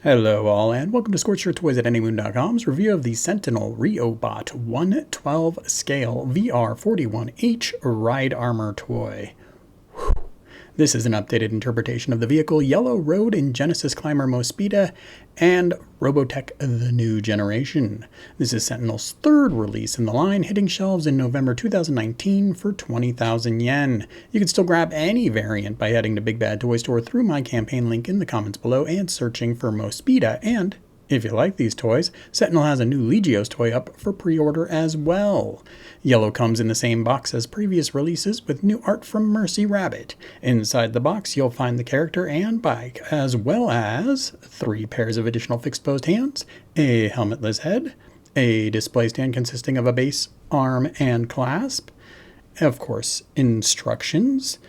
Hello all, and welcome to ScorchedShirtToys@Anymoon.com's review of the Sentinel Riobot 1/12 scale VR-41H ride armor toy. This is an updated interpretation of the vehicle Yellow Road in Genesis Climber Mospeada and Robotech The New Generation. This is Sentinel's third release in the line, hitting shelves in November 2019 for 20,000 yen. You can still grab any variant by heading to Big Bad Toy Store through my campaign link in the comments below and searching for Mospeada. And if you like these toys, Sentinel has a new Legios toy up for pre-order as well. Yellow comes in the same box as previous releases with new art from Mercy Rabbit. Inside the box you'll find the character and bike, as well as 3 pairs of additional fixed posed hands, a helmetless head, a display stand consisting of a base, arm, and clasp, of course, instructions.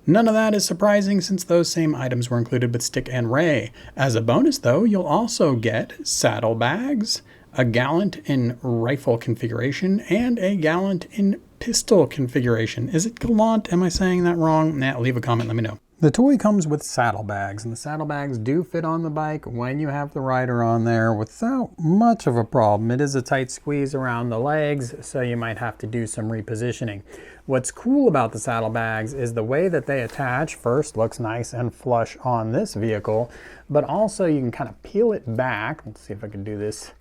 None of that is surprising since those same items were included with Stick and Ray. As a bonus though, you'll also get saddlebags, a gallant in rifle configuration, and a gallant in pistol configuration. Is it gallant? Am I saying that wrong? Leave a comment, let me know. The toy comes with saddlebags, and the saddlebags do fit on the bike when you have the rider on there without much of a problem. It is a tight squeeze around the legs, so you might have to do some repositioning. What's cool about the saddlebags is the way that they attach. First, looks nice and flush on this vehicle, but also you can kind of peel it back. Let's see if I can do this.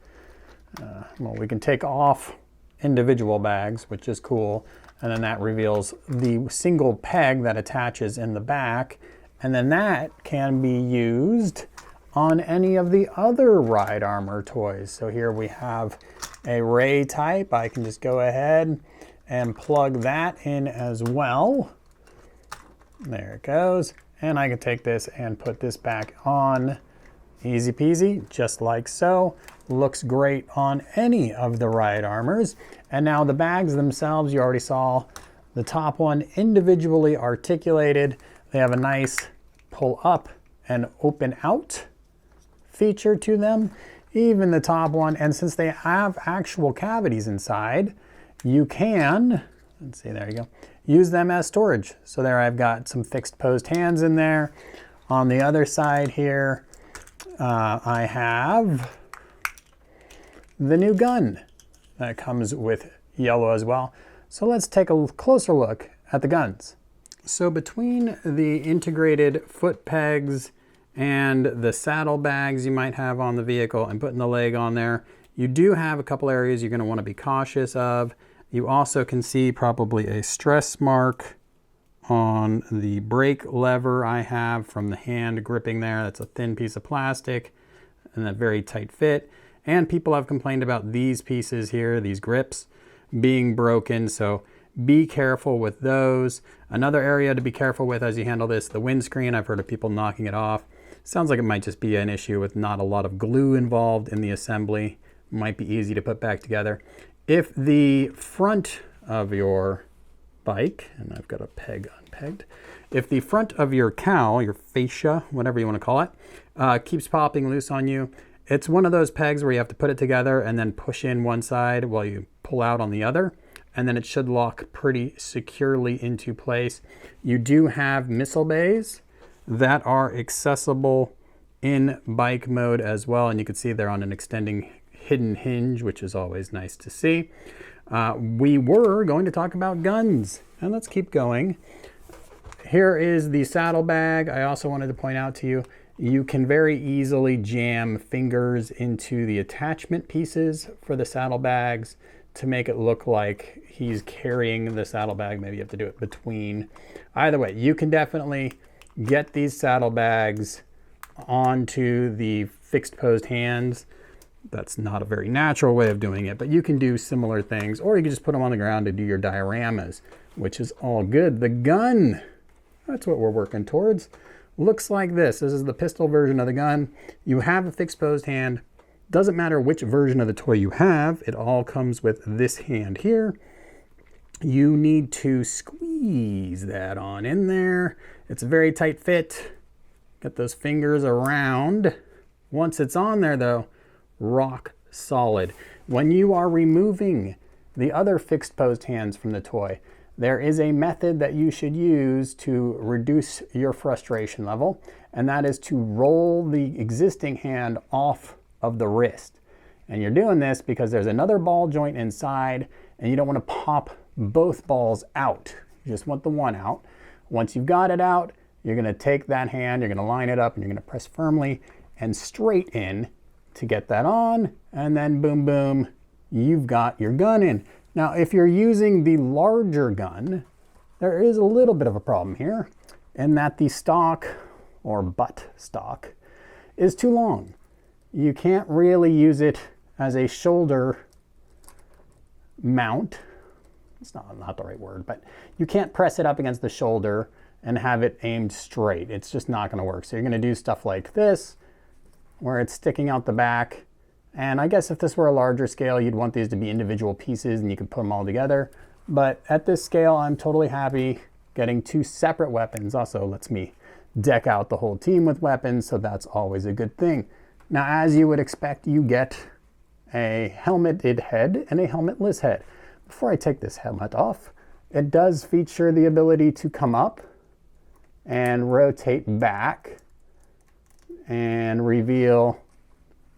Well, we can take off individual bags, which is cool. And then that reveals the single peg that attaches in the back. And then that can be used on any of the other ride armor toys. So here we have a Ray type. I can just go ahead and plug that in as well. There it goes. And I can take this and put this back on. Easy peasy, just like so. Looks great on any of the ride armors. And now the bags themselves, you already saw the top one individually articulated. They have a nice pull up and open out feature to them. Even the top one, and since they have actual cavities inside, you can, let's see, there you go, use them as storage. So there I've got some fixed posed hands in there. On the other side here, I have the new gun that comes with Yellow as well. So let's take a closer look at the guns. So between the integrated foot pegs and the saddlebags you might have on the vehicle and putting the leg on there, you do have a couple areas you're going to want to be cautious of. You also can see probably a stress mark on the brake lever I have from the hand gripping there. That's a thin piece of plastic and a very tight fit. And people have complained about these pieces here, these grips, being broken, so be careful with those. Another area to be careful with as you handle this, the windscreen. I've heard of people knocking it off. Sounds like it might just be an issue with not a lot of glue involved in the assembly. Might be easy to put back together. If the front of your bike, and I've got a peg unpegged, if the front of your cowl, your fascia, whatever you want to call it, keeps popping loose on you, it's one of those pegs where you have to put it together and then push in one side while you pull out on the other, and then it should lock pretty securely into place. You do have missile bays that are accessible in bike mode as well, and you can see they're on an extending hidden hinge, which is always nice to see. We were going to talk about guns, and let's keep going. Here is the saddlebag. I also wanted to point out to you, you can very easily jam fingers into the attachment pieces for the saddlebags to make it look like he's carrying the saddlebag. Maybe you have to do it between. Either way, you can definitely get these saddlebags onto the fixed posed hands. That's not a very natural way of doing it, but you can do similar things, or you can just put them on the ground to do your dioramas, which is all good. The gun, that's what we're working towards. Looks like this. This is the pistol version of the gun. You have a fixed posed hand. Doesn't matter which version of the toy you have, it all comes with this hand here. You need to squeeze that on in there. It's a very tight fit. Get those fingers around. Once it's on there though, rock solid. When you are removing the other fixed posed hands from the toy, there is a method that you should use to reduce your frustration level, and that is to roll the existing hand off of the wrist. And you're doing this because there's another ball joint inside, and you don't want to pop both balls out. You just want the one out. Once you've got it out, you're going to take that hand, you're going to line it up, and you're going to press firmly and straight in to get that on, and then boom, boom, you've got your gun in. Now, if you're using the larger gun, there is a little bit of a problem here in that the stock, or butt stock, is too long. You can't really use it as a shoulder mount. It's not the right word, but you can't press it up against the shoulder and have it aimed straight. It's just not going to work. So you're going to do stuff like this, where it's sticking out the back. And I guess if this were a larger scale, you'd want these to be individual pieces and you could put them all together. But at this scale, I'm totally happy getting two separate weapons. Also lets me deck out the whole team with weapons, so that's always a good thing. Now, as you would expect, you get a helmeted head and a helmetless head. Before I take this helmet off, it does feature the ability to come up and rotate back and reveal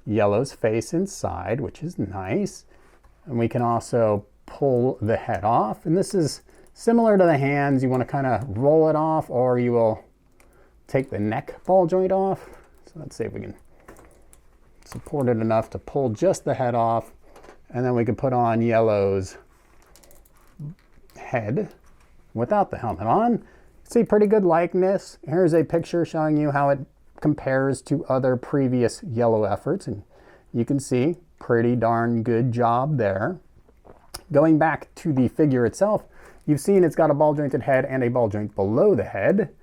Yellow's face inside, which is nice. And we can also pull the head off. And this is similar to the hands. You want to kind of roll it off, or you will take the neck ball joint off. So let's see if we can support it enough to pull just the head off. And then we can put on Yellow's head without the helmet on. See, pretty good likeness. Here's a picture showing you how it compares to other previous Yellow efforts, and you can see pretty darn good job there. Going back to the figure itself, you've seen it's got a ball jointed head and a ball joint below the head.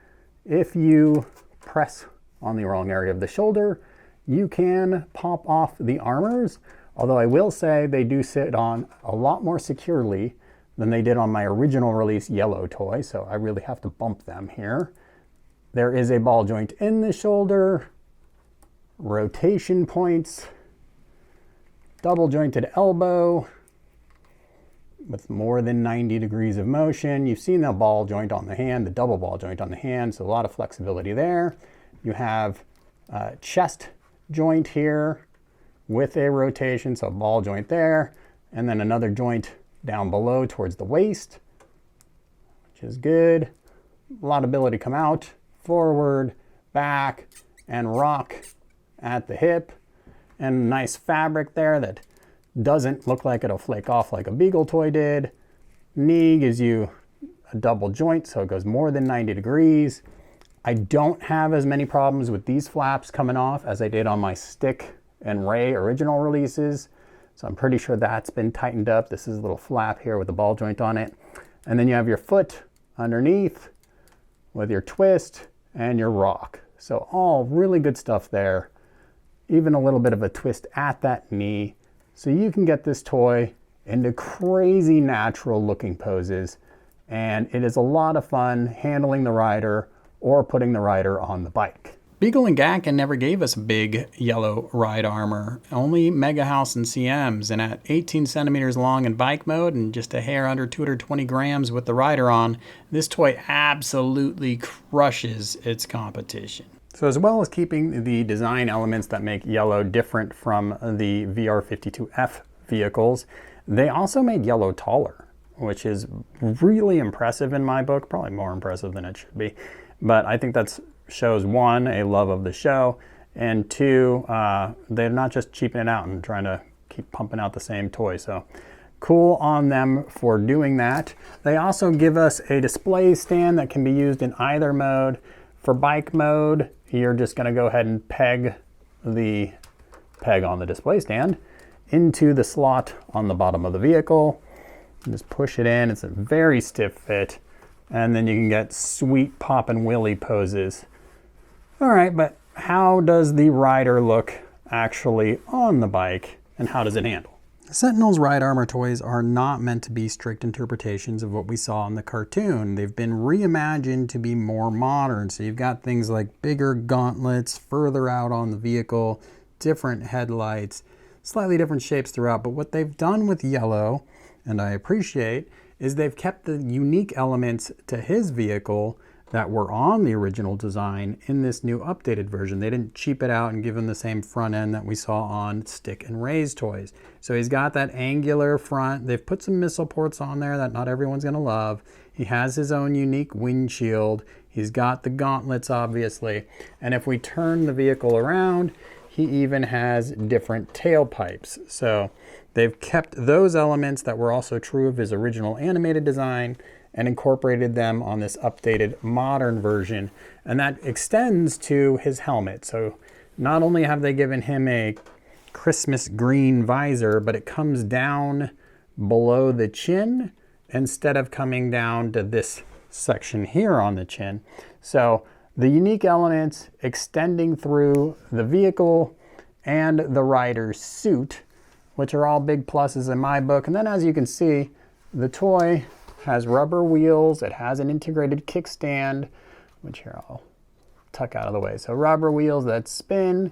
If you press on the wrong area of the shoulder, you can pop off the armors, although I will say they do sit on a lot more securely than they did on my original release Yellow toy, so I really have to bump them here. There is a ball joint in the shoulder, rotation points, double jointed elbow with more than 90 degrees of motion. You've seen the ball joint on the hand, the double ball joint on the hand, so a lot of flexibility there. You have a chest joint here with a rotation, so a ball joint there, and then another joint down below towards the waist, which is good. A lot of ability to come out, forward, back, and rock at the hip. And nice fabric there that doesn't look like it'll flake off like a Beagle toy did. Knee gives you a double joint, so it goes more than 90 degrees. I don't have as many problems with these flaps coming off as I did on my Stick and Ray original releases. So I'm pretty sure that's been tightened up. This is a little flap here with a ball joint on it. And then you have your foot underneath with your twist and your rock. So all really good stuff there. Even a little bit of a twist at that knee. So you can get this toy into crazy natural looking poses. And it is a lot of fun handling the rider or putting the rider on the bike. Beagle and Gakken never gave us big Yellow ride armor, only Mega House and CMs, and at 18 centimeters long in bike mode and just a hair under 220 grams with the rider on, this toy absolutely crushes its competition. So as well as keeping the design elements that make Yellow different from the VR-52F vehicles, they also made Yellow taller, which is really impressive in my book, probably more impressive than it should be. But I think that's shows one, a love of the show, and two, they're not just cheaping it out and trying to keep pumping out the same toy. So cool on them for doing that. They also give us a display stand that can be used in either mode. For bike mode, you're just going to go ahead and peg the peg on the display stand into the slot on the bottom of the vehicle. And just push it in. It's a very stiff fit, and then you can get sweet pop and wheelie poses. All right, but how does the rider look actually on the bike, and how does it handle? Sentinel's ride armor toys are not meant to be strict interpretations of what we saw in the cartoon. They've been reimagined to be more modern. So you've got things like bigger gauntlets further out on the vehicle, different headlights, slightly different shapes throughout. But what they've done with Yellow, and I appreciate, is they've kept the unique elements to his vehicle that were on the original design in this new updated version. They didn't cheap it out and give him the same front end that we saw on Stick and Ray's toys. So he's got that angular front. They've put some missile ports on there that not everyone's gonna love. He has his own unique windshield. He's got the gauntlets, obviously. And if we turn the vehicle around, he even has different tailpipes. So they've kept those elements that were also true of his original animated design and incorporated them on this updated modern version. And that extends to his helmet. So not only have they given him a Christmas green visor, but it comes down below the chin instead of coming down to this section here on the chin. So the unique elements extending through the vehicle and the rider's suit, which are all big pluses in my book. And then as you can see, the toy has rubber wheels. It has an integrated kickstand, which here I'll tuck out of the way. So rubber wheels that spin,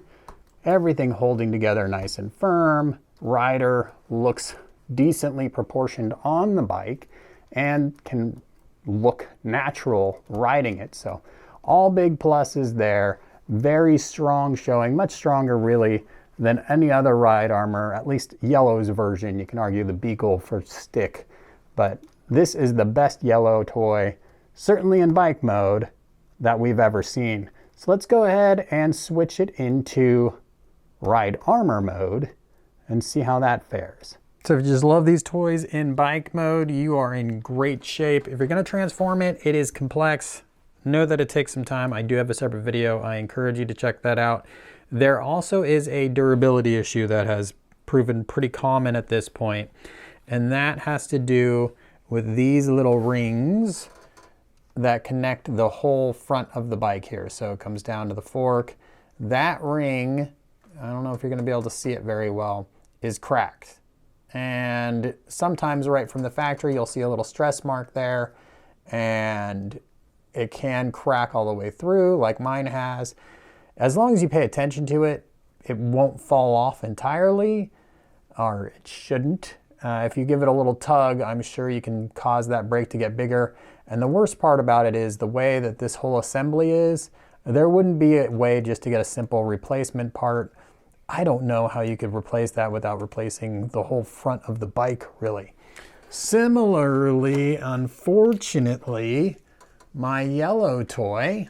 everything holding together nice and firm. Rider looks decently proportioned on the bike and can look natural riding it. So all big pluses there. Very strong showing, much stronger really than any other ride armor, at least Yellow's version. You can argue the Beagle for Stick, but this is the best Yellow toy, certainly in bike mode, that we've ever seen. So let's go ahead and switch it into ride armor mode and see how that fares. So if you just love these toys in bike mode, you are in great shape. If you're gonna transform it, it is complex. Know that it takes some time. I do have a separate video. I encourage you to check that out. There also is a durability issue that has proven pretty common at this point, and that has to do with these little rings that connect the whole front of the bike here. So it comes down to the fork. That ring, I don't know if you're gonna be able to see it very well, is cracked. And sometimes right from the factory, you'll see a little stress mark there, and it can crack all the way through like mine has. As long as you pay attention to it, it won't fall off entirely, or it shouldn't. If you give it a little tug, I'm sure you can cause that break to get bigger. And the worst part about it is the way that this whole assembly is, there wouldn't be a way just to get a simple replacement part. I don't know how you could replace that without replacing the whole front of the bike, really. Similarly, unfortunately, my Yellow toy,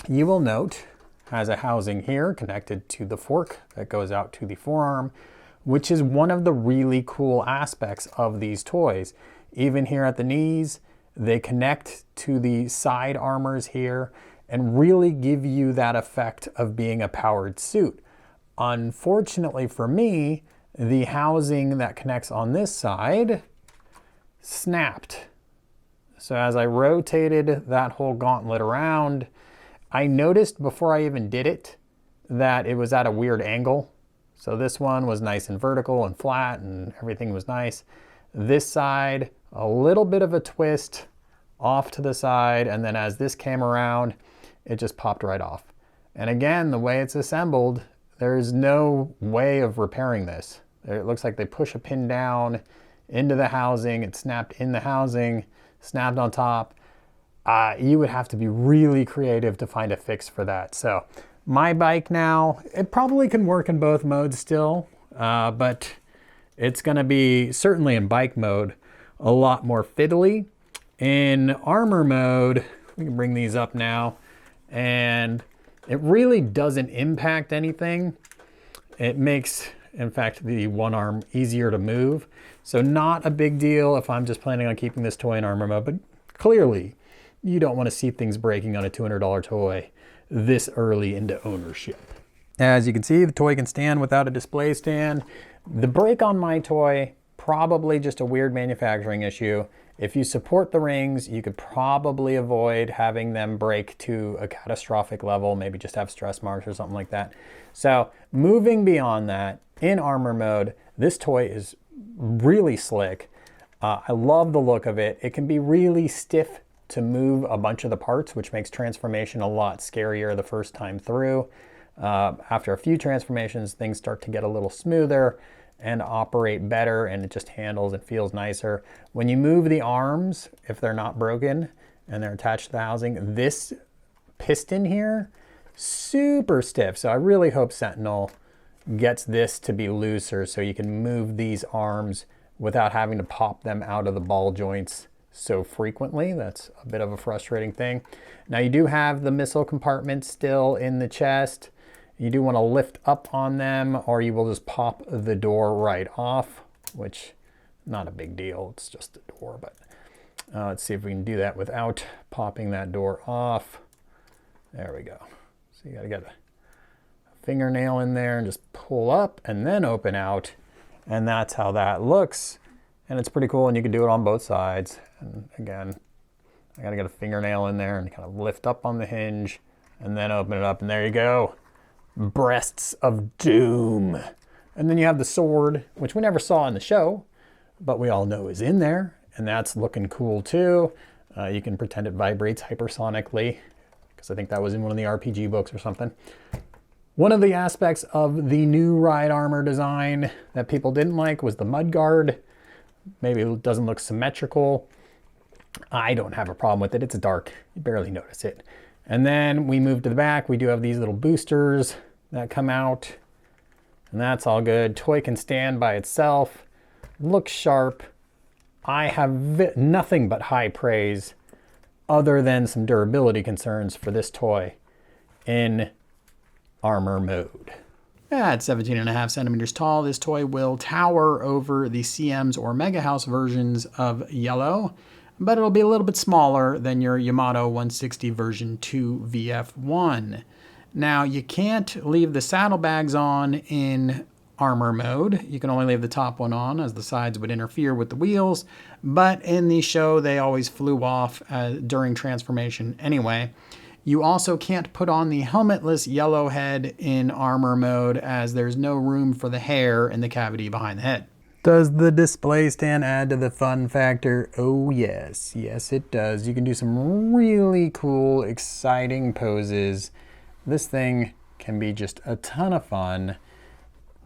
you will note, has a housing here connected to the fork that goes out to the forearm, which is one of the really cool aspects of these toys. Even here at the knees, they connect to the side armors here and really give you that effect of being a powered suit. Unfortunately for me, the housing that connects on this side snapped. So as I rotated that whole gauntlet around, I noticed before I even did it that it was at a weird angle. So this one was nice and vertical and flat and everything was nice. This side, a little bit of a twist off to the side, and then as this came around, it just popped right off. And again, the way it's assembled, there's no way of repairing this. It looks like they push a pin down into the housing, it snapped in the housing, snapped on top. You would have to be really creative to find a fix for that. So my bike now, it probably can work in both modes still, but it's gonna be, certainly in bike mode, a lot more fiddly. In armor mode, we can bring these up now, and it really doesn't impact anything. It makes, in fact, the one arm easier to move. So not a big deal if I'm just planning on keeping this toy in armor mode, but clearly you don't want to see things breaking on a $200 toy this early into ownership. As you can see, the toy can stand without a display stand. The break on my toy, probably just a weird manufacturing issue. If you support the rings, you could probably avoid having them break to a catastrophic level, maybe just have stress marks or something like that. So moving beyond that, in armor mode, this toy is really slick. I love the look of it. It can be really stiff to move a bunch of the parts, which makes transformation a lot scarier the first time through. After a few transformations, things start to get a little smoother. and operate better, and it just handles and feels nicer. When you move the arms, if they're not broken and they're attached to the housing, this piston here, super stiff. So I really hope Sentinel gets this to be looser so you can move these arms without having to pop them out of the ball joints so frequently. That's a bit of a frustrating thing. Now you do have the missile compartment still in the chest. You do want to lift up on them, or you will just pop the door right off, which not a big deal. It's just a door, but let's see if we can do that without popping that door off. There we go. So you got to get a fingernail in there and just pull up and then open out. And that's how that looks. And it's pretty cool, and you can do it on both sides. And again, I got to get a fingernail in there and kind of lift up on the hinge and then open it up, and there you go. Breasts of Doom. And then you have the sword, which we never saw in the show, but we all know is in there, and that's looking cool too. You can pretend it vibrates hypersonically, because I think that was in one of the RPG books or something. One of the aspects of the new ride armor design that people didn't like was the mudguard. Maybe it doesn't look symmetrical. I don't have a problem with it. It's dark. You barely notice it. And then we move to the back. We do have these little boosters that come out, and that's all good. Toy can stand by itself. Looks sharp. I have nothing but high praise other than some durability concerns for this toy in armor mode. At 17.5 centimeters tall, this toy will tower over the CMs or Mega House versions of Yellow, but it'll be a little bit smaller than your Yamato 160 version 2 VF1. Now, you can't leave the saddlebags on in armor mode. You can only leave the top one on, as the sides would interfere with the wheels, but in the show they always flew off during transformation anyway. You also can't put on the helmetless yellow head in armor mode, as there's no room for the hair in the cavity behind the head. Does the display stand add to the fun factor? Oh yes, yes it does. You can do some really cool, exciting poses. This thing can be just a ton of fun.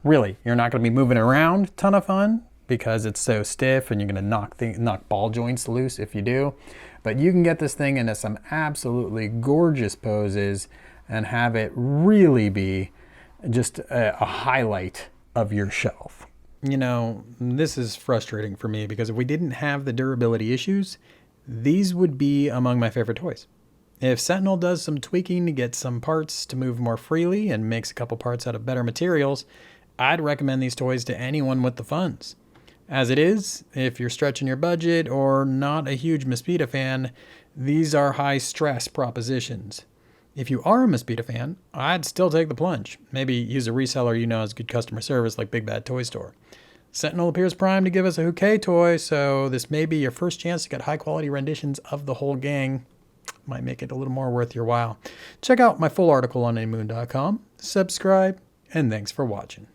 Really, you're not going to be moving around, ton of fun, because it's so stiff and you're going to knock ball joints loose if you do. But you can get this thing into some absolutely gorgeous poses and have it really be just a highlight of your shelf. You know, this is frustrating for me, because if we didn't have the durability issues, these would be among my favorite toys. If Sentinel does some tweaking to get some parts to move more freely and makes a couple parts out of better materials, I'd recommend these toys to anyone with the funds. As it is, if you're stretching your budget or not a huge Mospeada fan, these are high stress propositions. If you are a Mospeada fan, I'd still take the plunge. Maybe use a reseller you know has good customer service like Big Bad Toy Store. Sentinel appears primed to give us a Houquet toy, so this may be your first chance to get high quality renditions of the whole gang. Might make it a little more worth your while. Check out my full article on anymoon.com, subscribe, and thanks for watching.